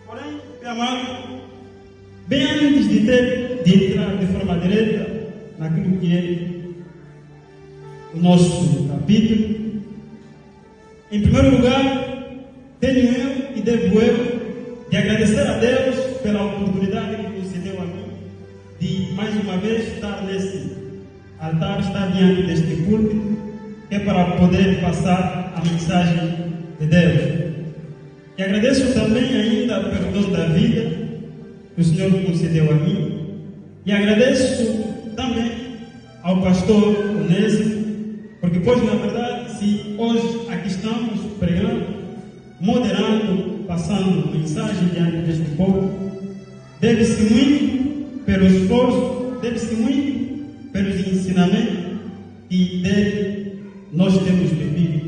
Porém, meu amado, bem antes de entrar de forma direta naquilo que é o nosso capítulo, em primeiro lugar, tenho eu e devo eu de agradecer a Deus pela oportunidade que nos deu a mim de mais uma vez estar nesse altar, estar diante deste púlpito, que é para poder passar a mensagem de Deus. E agradeço também ainda pelo dom da vida que o Senhor concedeu a mim. E agradeço também ao pastor Onésimo, porque pois na verdade, se hoje aqui estamos pregando, moderando, passando mensagem diante deste povo, deve-se muito pelo esforço, deve-se muito pelos ensinamentos que dele nós temos bebido.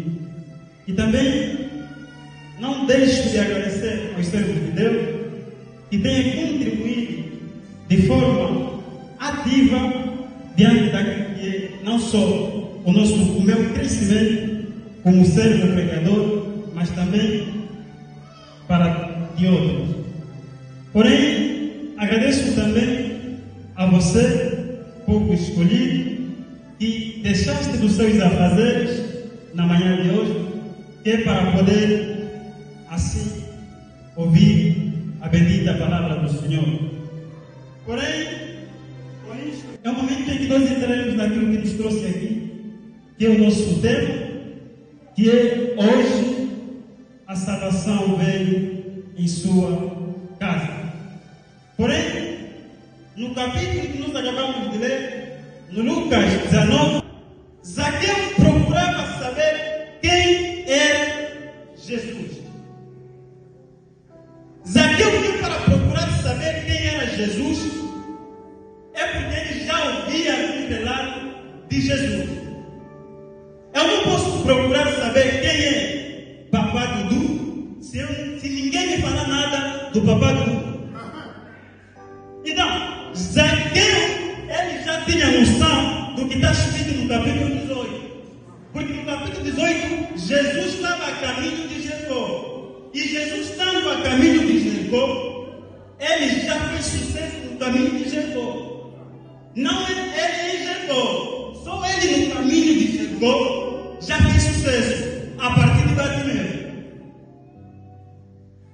E também não deixo de agradecer aos servos de Deus que têm contribuído de forma ativa diante daquilo que é não só o meu crescimento como servo pregador, mas também para de outros. Porém, agradeço também a você, povo escolhido, que deixaste dos seus afazeres na manhã de hoje, que é para poder assim ouvir a bendita palavra do Senhor. Porém, com isto, é o momento em que nós entraremos naquilo que nos trouxe aqui, que é o nosso tema, que é hoje a salvação veio em sua casa. Porém, no capítulo que nós acabamos de ler, no Lucas 19, Zaqueu procurava saber quem era Jesus. Zaqueu veio para procurar saber quem era Jesus, é porque ele já ouvia um relato de Jesus. Eu não posso procurar saber quem é Papá Dudu se ninguém me falar nada do Papá Dudu. Então, Zaqueu, ele já tinha noção do que está escrito no capítulo 18. Porque no capítulo 18, Jesus estava a caminho de Jericó. E Jesus estando a caminho de Jericó, ele já fez sucesso no caminho de Jericó. Não é ele em Jericó, só ele no caminho de Jericó já fez sucesso a partir de Bartimeu.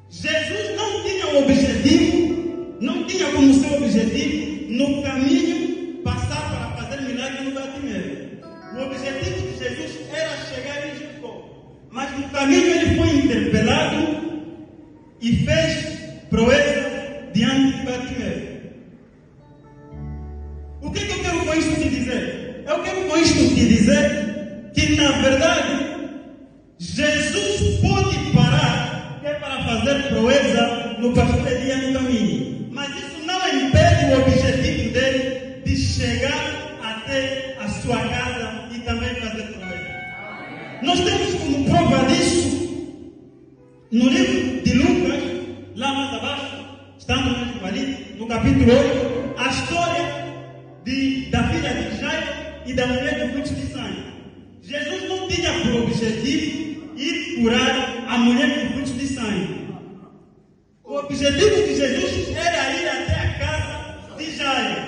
Jesus não tinha o objetivo, não tinha como seu objetivo no caminho passar para fazer milagre no Bartimeu. O objetivo de Jesus era chegar em Jericó, mas no caminho ele foi interpelado e fez proeza diante de Bartimeu. O que eu quero com isto te dizer? Eu quero com isto te dizer que, na verdade, Jesus pode parar para fazer proeza no pastor Elias no caminho. Mas isso não impede o objetivo dele de chegar até a sua casa e também fazer proeza. Nós temos como prova disso no livro de Lucas, lá mais abaixo, estando mesmo ali, no capítulo 8, a história da filha de Jairo e da mulher do fluxo de sangue. Jesus não tinha por objetivo ir curar a mulher do fluxo de sangue. O objetivo de Jesus era ir até a casa de Jairo.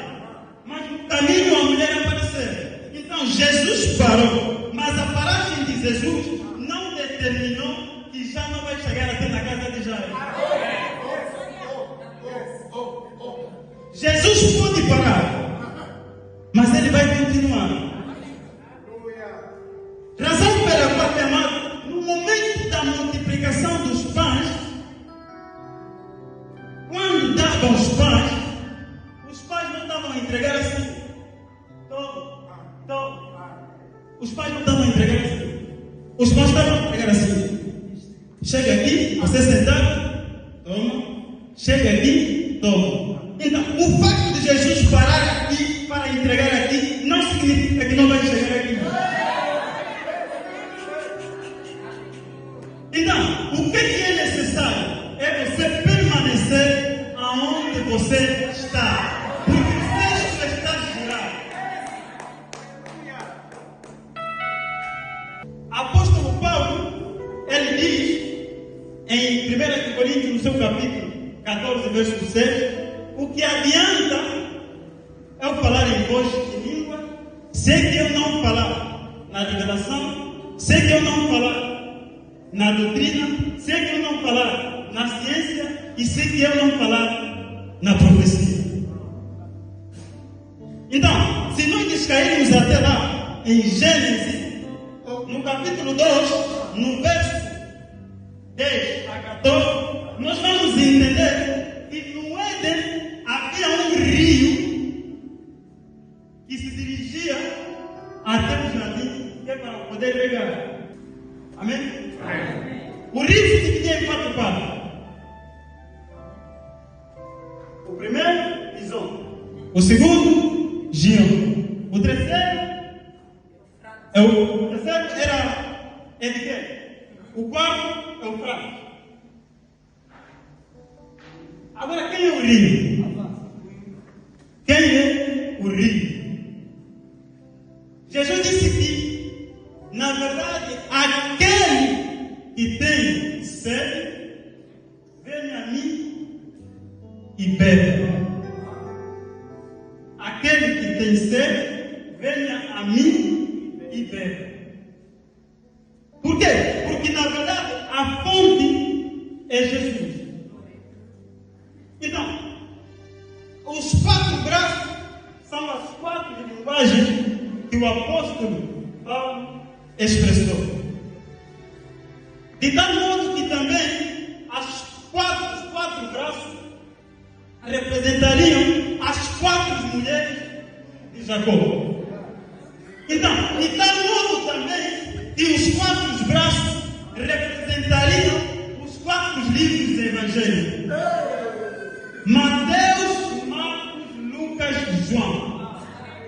Mas no caminho a mulher apareceu. Então Jesus parou. Mas a paragem de Jesus não determinou que já não vai chegar até na casa de Jairo. Jesus pode parar, mas ele vai continuar. Razão pela qual, meu amado, no momento da multiplicação dos pães, quando davam os pães não estavam a entregar assim. Os pães não estavam a entregar assim. Os pães estavam a entregar assim. Chega aqui, você sentado, toma. Chega aqui, toma. Então, o facto de Jesus parar aqui para entregar aqui não significa que não vai chegar aqui. Então, o que é necessário? É você permanecer aonde você está. Porque o texto está jurado. Apóstolo Paulo, ele diz em 1 Coríntios, no seu capítulo 14, verso 6. O que adianta eu falar em voz de língua, se que eu não falar na revelação, se que eu não falar na doutrina, se que eu não falar na ciência e se que eu não falar na profecia. Então, se nós cairmos até lá, em Gênesis, no capítulo 2, no verso 10 a 14, nós vamos entender que no Éden havia um rio que se dirigia até o jardim, que é para poder regar. Amém? Amém. O rio se dividia em 4 partes. O primeiro, Pison. O segundo, Gion. O terceiro era Ediquete. O quarto é o Frato. Agora, quem é o rio? Quem é o rio? Jesus disse que, na verdade, aquele que tem sede, venha a mim e bebe. Aquele que tem sede, venha a mim e bebe. Por quê? Porque, na verdade, a fonte é Jesus. Então, os 4 braços são as 4 linguagens que o apóstolo Paulo expressou. De tal modo que também os 4 braços representariam as 4 mulheres de Jacó. Então, de tal modo também que os 4 braços representariam os 4 livros do Evangelho: Mateus, Marcos, Lucas e João.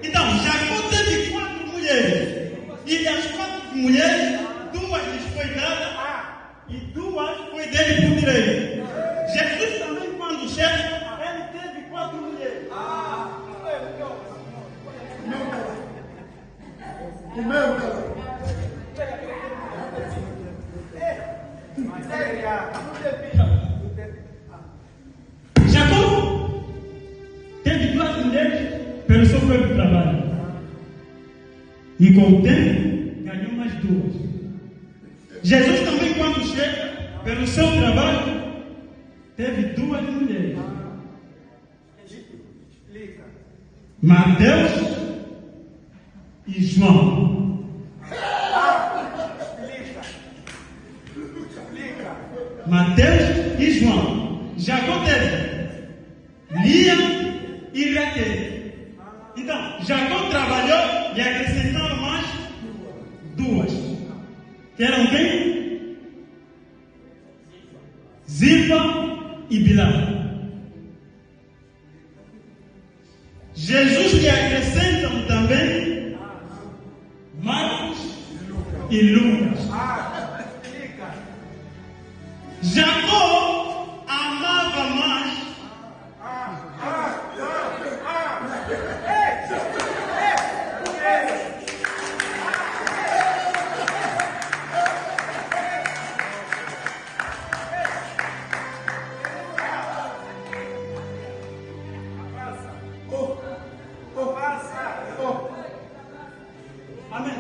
Então, Jacó teve 4 mulheres. E das 4 mulheres, 2 lhes foi dada e 2 foi dele por direito. Jesus também, quando chega, ele teve 4 mulheres. O meu. Jacó teve 2 mulheres pelo seu próprio trabalho. E com o tempo ganhou mais 2. Jesus também, quando chega, pelo seu trabalho, teve 2 mulheres. Mateus e João. Mateus e João. Jacó teve Lia e Raquel. Então, Jacó trabalhou e acrescentaram mais 2. Que eram quem? Zilpa e Bilá. Jesus lhe acrescentam também Marcos e Lucas. Jacó amava mais Amém.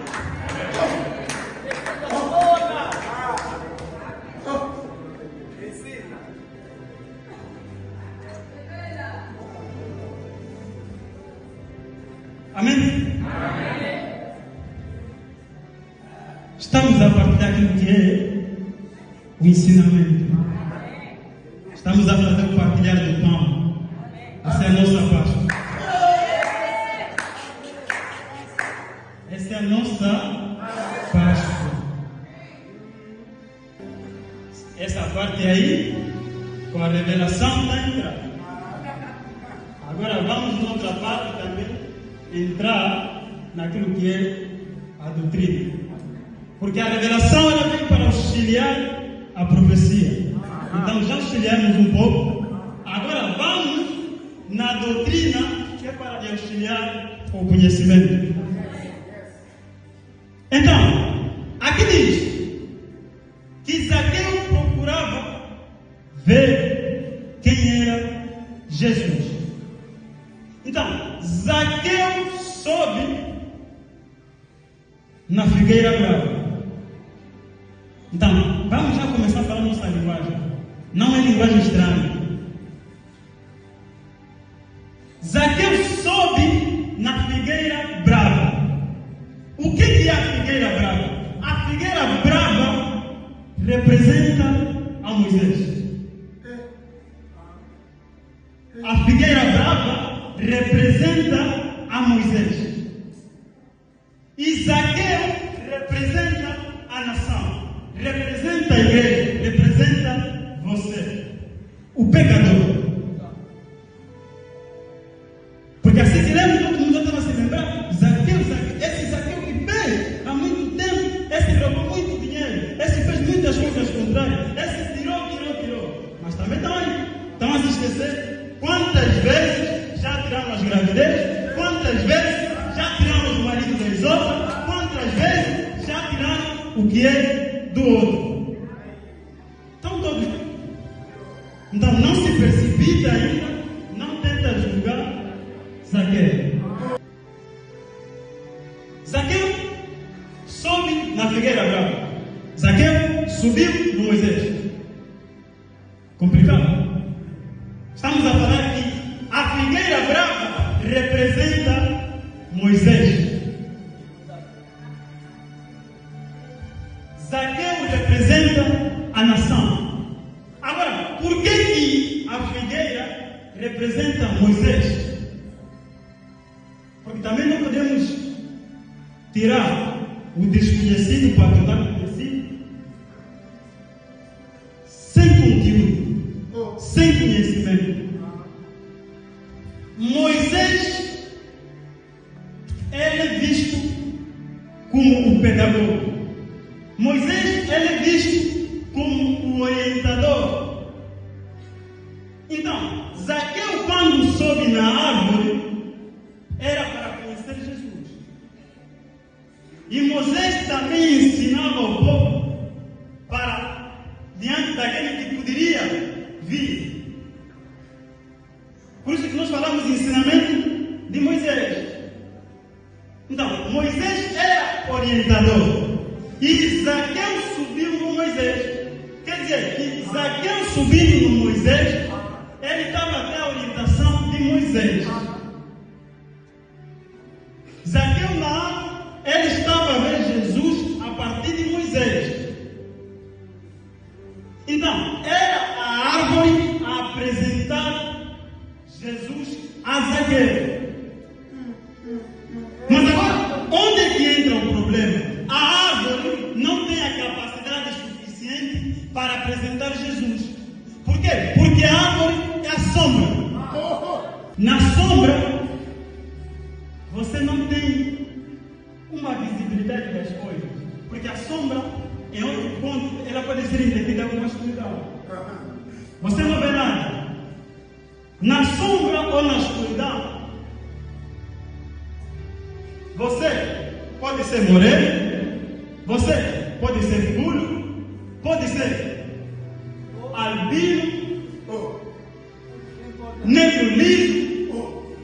Amém? Estamos a partilhar aquilo que é o ensinamento. Estamos a fazer o partilhar do pão. Essa é a nossa Páscoa. Essa é a nossa Páscoa. Essa parte aí, com a revelação, está entrando. Agora vamos na outra parte também, entrar naquilo que é a doutrina. Porque a revelação ela vem para auxiliar a profecia. Então já auxiliamos um pouco. Agora vamos na doutrina, que é para auxiliar o conhecimento. Então, aqui diz que Zaqueu procurava ver quem quem era Jesus. Então, Zaqueu sobe na figueira brava. Então, vamos já começar a falar nossa linguagem. Não é linguagem estranha. Zaqueu sobe na figueira brava. O que é a figueira brava? A figueira brava representa a Moisés. A figueira brava representa a Moisés. E Zaqueu representa a nação, representa a igreja, representa você, o pecador. Porque assim que lembra, todo mundo já estava se lembrar. Zaqueu, esse Zaqueu que fez há muito tempo, esse roubou muito dinheiro, esse fez muitas coisas contrárias, esse tirou. Mas também estão a se esquecer. Quantas vezes já tiraram as gravidez? Quantas vezes já tiraram os maridos das outras? Quantas vezes já tiraram o que é do outro? Estão todos. Então não se precipita ainda, não tenta julgar Zaqueu. Zaqueu sobe na figueira brava. Zaqueu subiu no Moisés. Complicado? Estamos a falar que a figueira brava representa Moisés. Zaqueu representa a nação. Agora, por que a figueira representa Moisés? Porque também não podemos tirar o desconhecido para tornar conhecido sem conteúdo, sem conhecimento. Moisés, ele é visto como o pedagogo. Moisés, ele é visto como o orientador. Então, Zaqueu, quando sobe na árvore, era para conhecer Jesus. E Moisés também ensinava o povo para, diante daquele que poderia vir. Por isso que nós falamos de ensinamento de Moisés. Então, Moisés era orientador. E Zaqueu subiu no Moisés. Quer dizer, que Zaqueu subindo no Moisés, ele estava até a orientação de Moisés. Zaqueu na árvore, ele estava a ver Jesus a partir de Moisés. Então, era a árvore a apresentar Jesus a Zaqueu. Mas agora, onde é que entra o problema? A árvore não tem a capacidade suficiente para apresentar Jesus. Por quê? Porque a árvore é a sombra. Na sombra, você não tem uma visibilidade das coisas. Porque a sombra é outro ponto, ela pode ser entendida como uma escuridão. Você não vê nada. Na sombra ou na escuridão, você pode ser moreno, você pode ser puro, pode ser albino, negro liso,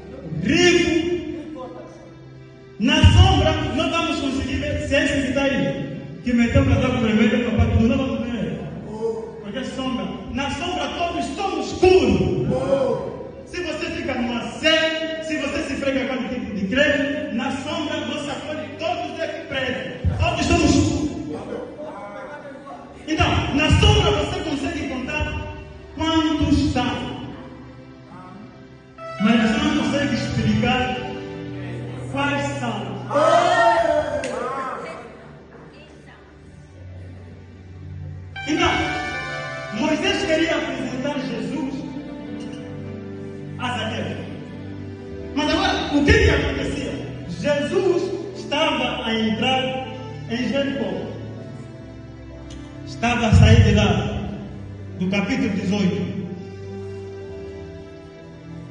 rico. Na sombra, não vamos conseguir ver se esse que está aí, que meteu o casaco vermelho para baixo, não vamos ver. Porque é sombra. Na sombra todos estão escuros. Se você fica numa série, se você se frega com um tipo de creme, na sombra você acolhe todos de preto. Todos somos escuros. Então, na sombra você consegue contar quantos estão. Mas você não consegue explicar quais são. Então, Moisés queria apresentar Jesus a Zaqueu. Mas agora, o que acontecia? Jesus estava a entrar em Jericó. Estava a sair de lá, do capítulo 18.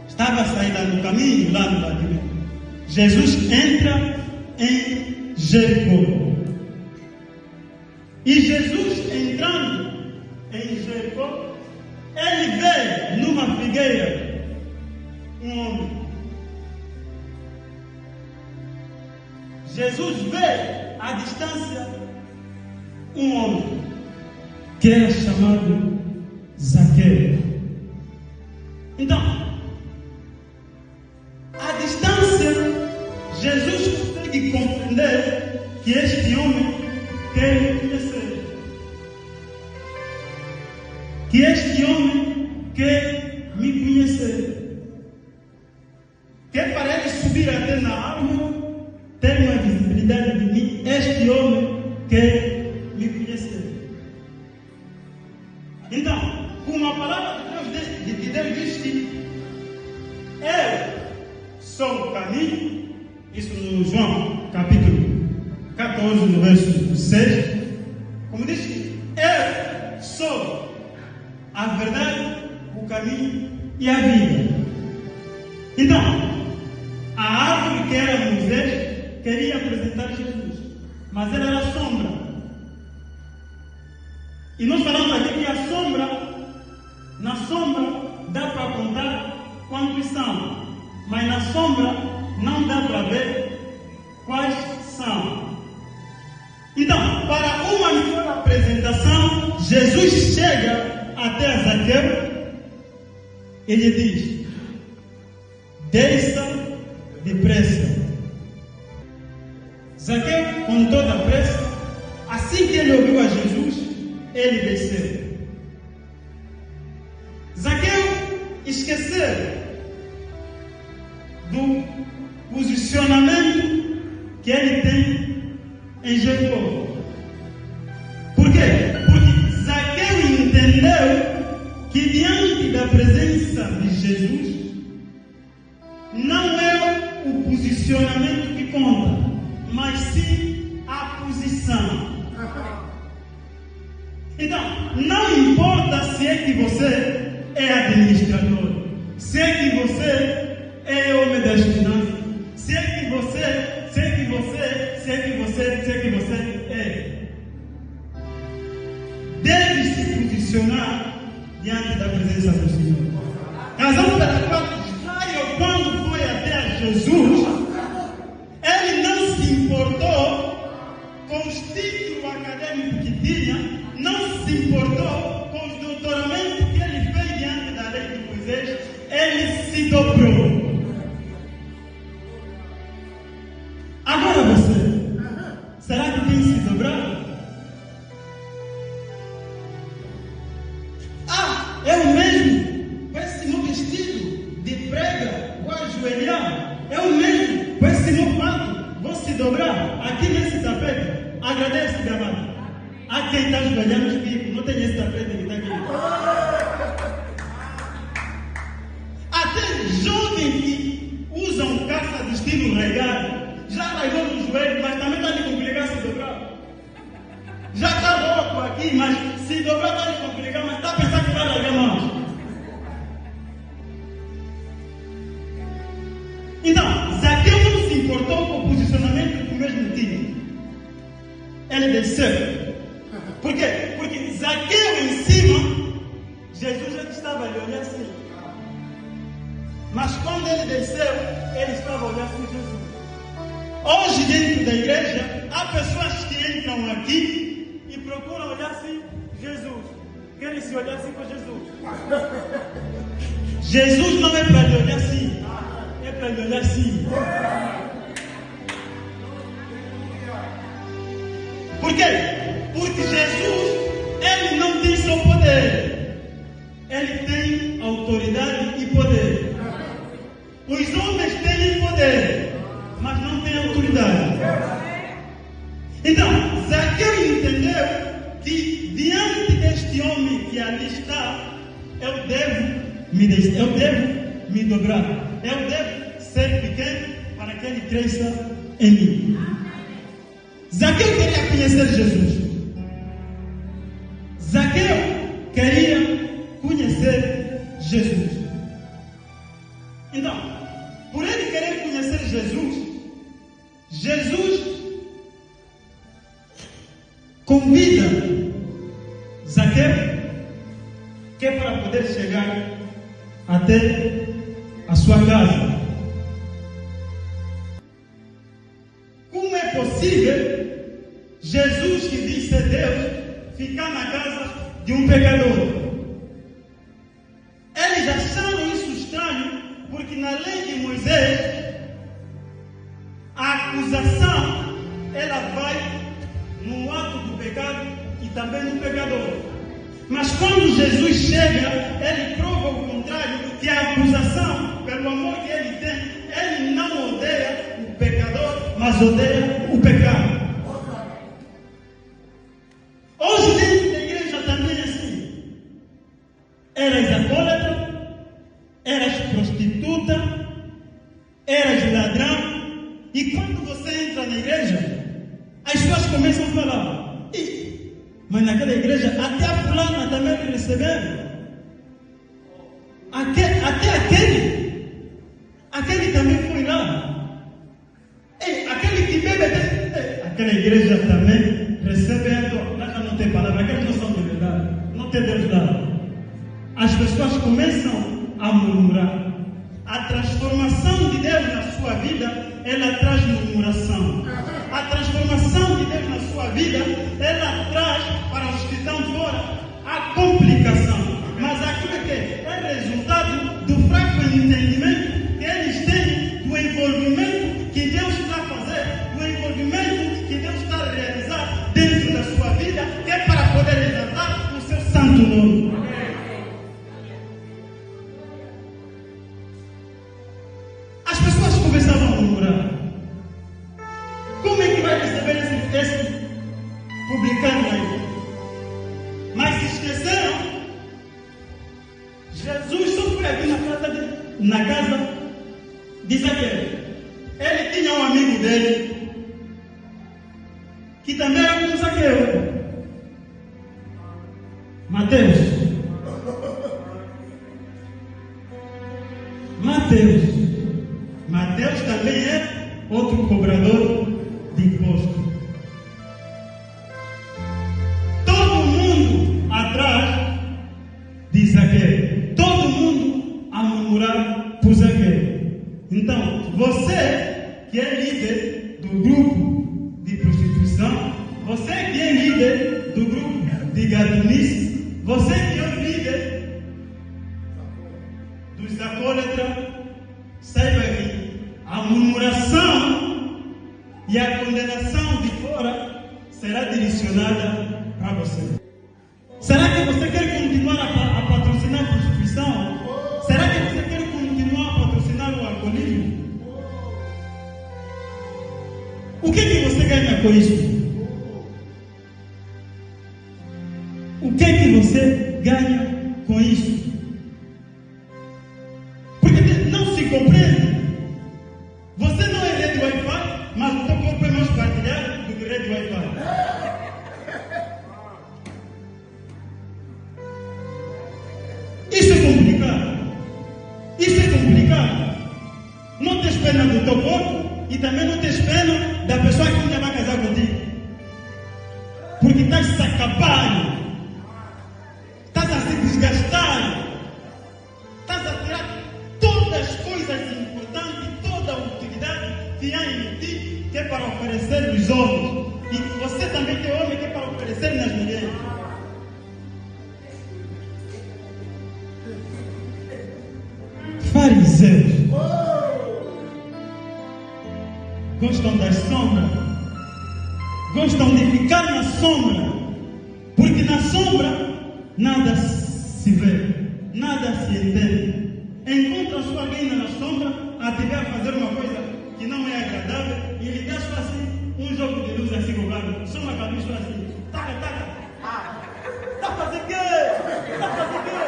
Estava a sair lá no caminho, lá no lado. Jesus entra em Jericó. E Jesus entrando em Jericó, ele vê numa figueira um homem. Jesus vê à distância um homem que era chamado Zaqueu. Então, à distância, Jesus consegue compreender que este homem quer me conhecer. Que este homem quer me conhecer. Quer para ele subir até na árvore, ter uma visibilidade de mim. Este homem quer me conhecer. Então, como a palavra de Deus diz que eu sou o caminho, isso no João capítulo 14, no verso 6, como diz que eu sou a verdade, o caminho e a vida. Então, a árvore que era Moisés queria apresentar Jesus, mas ela era sombra. E nós falamos aqui que a sombra, na sombra dá para apontar quantos são, mas na sombra não dá para ver quais são. Então, para uma melhor apresentação, Jesus chega até Zaqueu e lhe diz: desça depressa. Zaqueu, com toda a pressa, assim que ele ouviu a Jesus, ele desceu. Zaqueu esqueceu do posicionamento que ele tem em Jericó. Por quê? Porque Zaqueu entendeu que diante da presença de Jesus, não é o posicionamento que conta, mas sim a posição. Então, não importa se é que você é administrador, se é que você é homem das finanças, se é que você é. Deve se posicionar diante da presença do Senhor. Razão pela qual Israel, quando foi até Jesus, ele não se importou com os títulos acadêmicos que tinha, não se importou com os doutoramentos que ele fez diante da lei de Moisés, ele se dobrou. Agora você, será que tem se dobrado? Eu mesmo, com esse meu vestido de prega, vou ajoelhar. Eu mesmo, com esse meu manto, vou se dobrar aqui nesse tapete. Agradece, meu amado. Há quem está ajoelhando comigo, não tem esse tapete que está aqui. Até jovens que usam calça de estilo regado, já arraigou no joelho, mas também está lhe complicar se dobrar. Já está louco aqui, mas se dobrar está lhe complicar, mas está pensando que vai largar mais. Então, Zaqueu não se importou com o posicionamento que o mesmo tinha. Ele desceu. Por quê? Porque Zaqueu em cima, Jesus já estava ali olhando assim. Mas quando ele desceu, ele estava olhando assim Jesus. Hoje dentro da igreja, há pessoas que entram aqui e procuram olhar assim Jesus. Querem se olhar assim com Jesus. Jesus não é para lhe olhar assim, é para lhe olhar assim. Por quê? Porque Jesus, ele não tem só poder, ele tem autoridade e poder. Os homens têm poder, mas não têm autoridade. Então, Zaqueu entendeu que diante deste homem que ali está, eu devo me dobrar, eu devo ser pequeno para que ele cresça em mim. Zaqueu queria conhecer Jesus. Zaqueu queria conhecer Jesus. Então, por ele querer conhecer Jesus, Jesus convida Zaqueu que para poder chegar até a sua casa. Como é possível Jesus, que diz ser Deus, ficar na casa de um pecador? Eles acharam isso estranho, porque na lei de Moisés, a acusação, ela vai no ato do pecado e também no pecador. Mas quando Jesus chega, ele prova o contrário, que a acusação, pelo amor que ele tem, ele não odeia o pecador, mas odeia o pecado. Hoje dentro da igreja também é assim. Eras alcoólatra, eras prostituta, eras ladrão, e quando você entra na igreja, as pessoas começam a falar: mas naquela igreja até a fulana também me receberam. Até aquele também foi lá. Aquele que bebe, aquela igreja também recebe a dor. Não tem palavra, aqueles não são de verdade, não tem Deus lá. As pessoas começam a murmurar. A transformação de Deus na sua vida, ela traz murmuração. A transformação de Deus na sua vida, ela traz para os que estão fora a complicação. Mas aquilo que é resultado do fraco entendimento que eles têm do envolvimento que Deus está a fazer, do envolvimento que Deus está a realizar dentro da sua vida, que é para poder exaltar o seu santo nome. As pessoas começavam a murmurar: como é que vai receber esse publicano aí? Mas se esqueceram, Jesus só foi aqui na casa de Zaqueu. Ele tinha um amigo dele, que também era como Zaqueu, Mateus. Mateus também é outro cobrador de imposto. Todo mundo atrás de Zaqueu. Todo mundo a murmurar por Zaqueu. Então, você que é líder do grupo de prostituição, você que é líder do grupo de gatunice, você que é o líder dos alcoólatras, saiba que a murmuração e a condenação de fora será direcionada para você. Será que você quer continuar a patrocinar a prostituição? Será que você quer continuar a patrocinar o alcoolismo? O que você ganha com isso? O que você ganha com isso? Porque não se compreende. Você não é rede Wi-Fi, mas o teu corpo é mais partilhado do que rede Wi-Fi. Isso é complicado. Isso é complicado. Não tens pena do teu corpo e também não tens pena da pessoa que ainda vai casar contigo. Porque estás se acabando. Estás a se desgastar. Estás a tirar todas as coisas importantes, toda a utilidade que há em ti, que é para oferecer nos homens. E você também tem homem que é para oferecer nas mulheres. Fariseus gostam das sombras, gostam de ficar na sombra, porque na sombra nada se vê, nada se entende. Encontra sua alguém na sombra a te ver a fazer uma coisa que não é agradável e lhe dá só assim um jogo de luz assim colocado, só uma cabeça assim, taca, taca. Tá fazendo quê? Tá fazendo quê?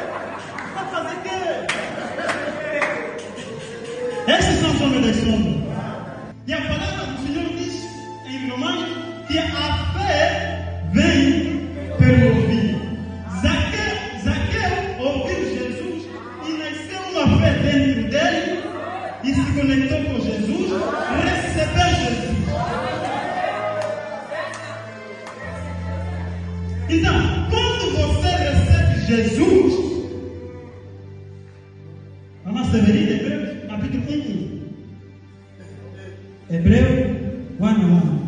Tá fazendo quê? Essas são as sombras das sombras. E a palavra do Senhor diz em Romanos que a fé vem pelo ouvir. Zaqueu ouviu Jesus e nasceu uma fé dentro dele e se conectou com Jesus, recebeu Jesus. Então, quando você recebe Jesus, Severino, Hebreus, capítulo 1. Hebreu 1:1.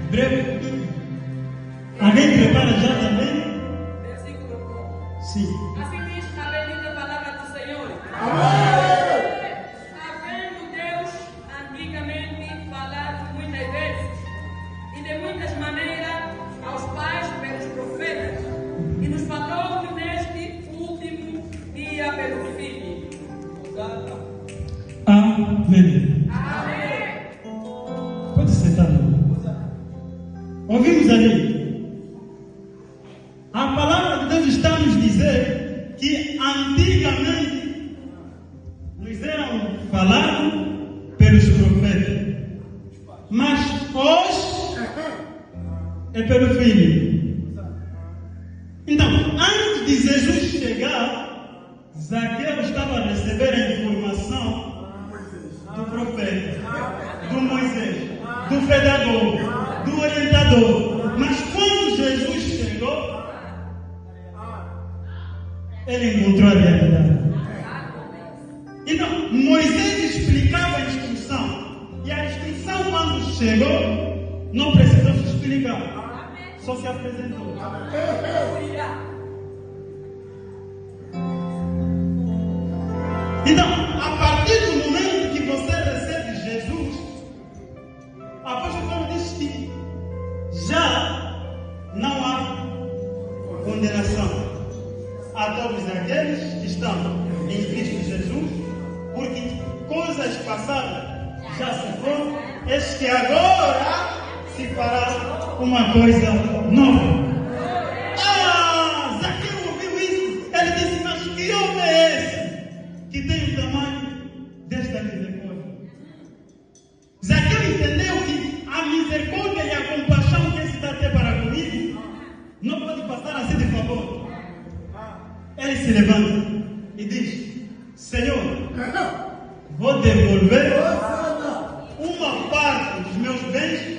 Hebreu 1. Alguém prepara já também? Versículo 1. Sim. Assim diz a bendita palavra do Senhor. Havendo Deus antigamente falado muitas vezes e de muitas maneiras aos pais pelos profetas, e nos falou neste último dia pelo Filho. Amém. Amém. Pode sentar. Ouvimos ali. A palavra de Deus está nos dizer que antigamente nos eram falados pelos profetas, mas hoje é pelo Filho. Então, antes de Jesus chegar, Zaqueu estava a receber a informação do profeta, do Moisés, do pregador, do orientador. Mas quando Jesus chegou, ele encontrou a realidade. Então, Moisés explicava a instrução. E a instrução, quando chegou, não precisou se explicar. Só se apresentou. Então, a partir do momento que você recebe Jesus, o apóstolo Paulo diz que já não há condenação a todos aqueles que estão em Cristo Jesus, porque coisas passadas já se foram, eis que agora se fará uma coisa nova. Zaqueu ouviu isso, ele disse, mas que homem é esse que tem o tamanho desta misericórdia? Zaqueu entendeu que a misericórdia e a compaixão que esse está a ter para comigo não pode passar assim de favor. Ele se levanta e diz, Senhor, vou devolver uma parte dos meus bens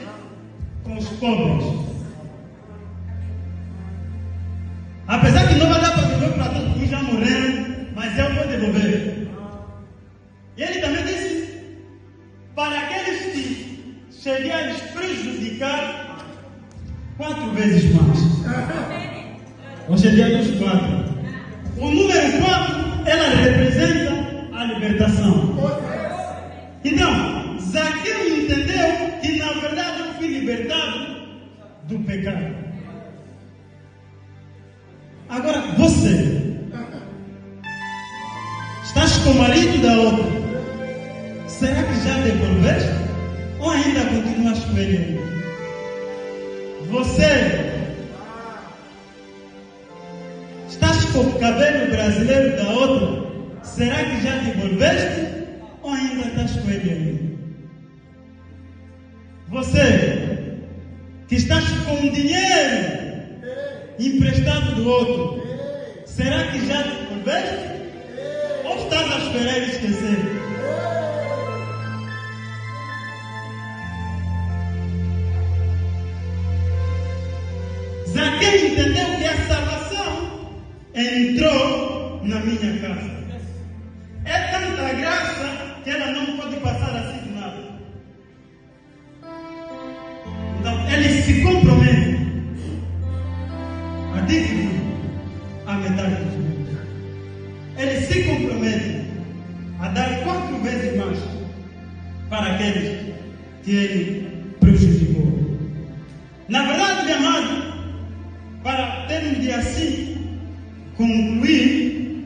com os pobres. Apesar que não vai dar para devolver para todos que já morreram, mas eu vou devolver. E ele também disse, para aqueles que cheguei a lhes prejudicar 4 vezes mais. Hoje é dia dos 4. O número 4, ela representa a libertação. Então, Zaqueu entendeu que na verdade eu fui libertado do pecado. Agora, você estás com o marido da outra. Será que já devolveste? Ou ainda continuas com ele? Você estás com o cabelo brasileiro da outra. Será que já devolveste? Ou ainda estás com ele? Você que estás com o dinheiro emprestado do outro, será que já devolveste? Ou estás a esperar ele esquecer? Zaqueu entendeu que a salvação entrou na minha casa. É tanta graça que ela não pode passar assim de nada. Então, ele se compromete a dividir a metade dos bens. Ele se compromete a dar 4 vezes mais para aqueles que ele prejudicou. Na verdade, meu amado, para termos de assim concluir,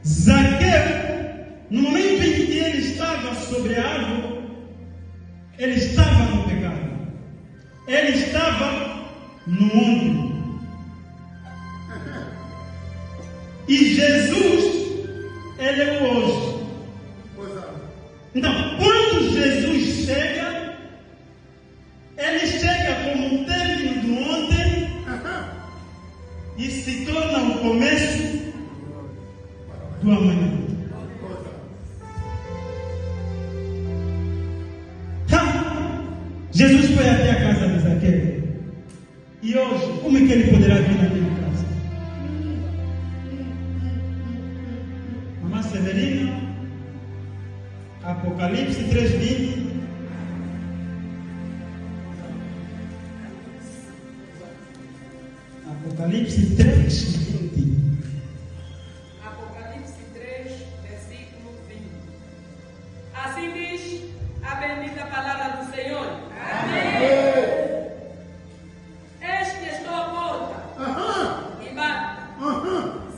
Zaqueu, no momento em que ele estava sobre a árvore, ele estava no pecado. Ele estava no mundo. E Jesus, ele é o hoje. Então, quando Jesus chega, ele chega como um término do ontem e se torna o começo do amanhã. Então, Jesus foi até a casa de Zaqueu. E hoje, como é que ele poderá vir na minha casa? Apocalipse 3:20. Apocalipse 3:20. Apocalipse 3, versículo 20. Assim diz a bendita palavra do Senhor. Amém. Eis que estou à porta e bato.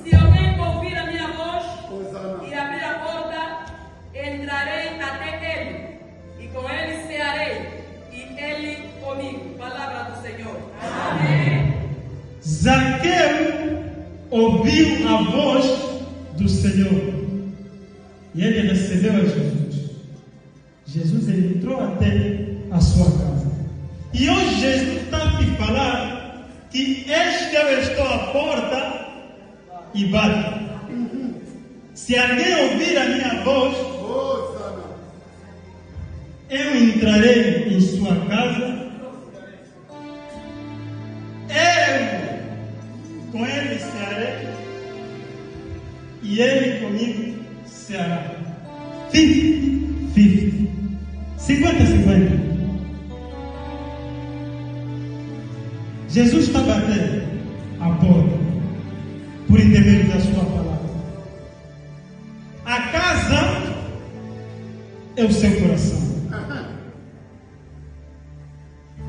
Se alguém ouvir a minha voz e abrir a porta, entrarei até ele, e com ele cearei, e ele comigo. Palavra do Senhor. Amém. Zaqueu ouviu a voz do Senhor e ele recebeu a Jesus. Jesus entrou até a sua casa. E hoje Jesus está a te falar que eis que eu estou à porta e bato. Se alguém ouvir a minha voz, eu entrarei em sua casa, eu com ele cearei e ele comigo ceará. 50-50. 50-50. Jesus está batendo a porta por intermédio da sua palavra. A casa é o seu coração.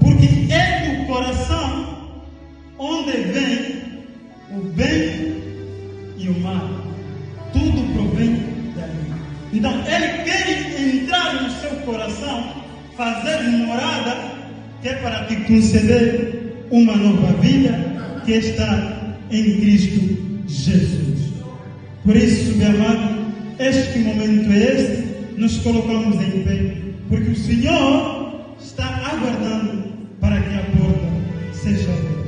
Porque é do coração onde vem o bem e o mal. Tudo provém dali. Então, ele quer entrar no seu coração, fazer morada, que é para te conceder uma nova vida que está em Cristo Jesus. Por isso, meu amado, este momento é este, nos colocamos em pé, porque o Senhor está aguardando para que a porta seja aberta.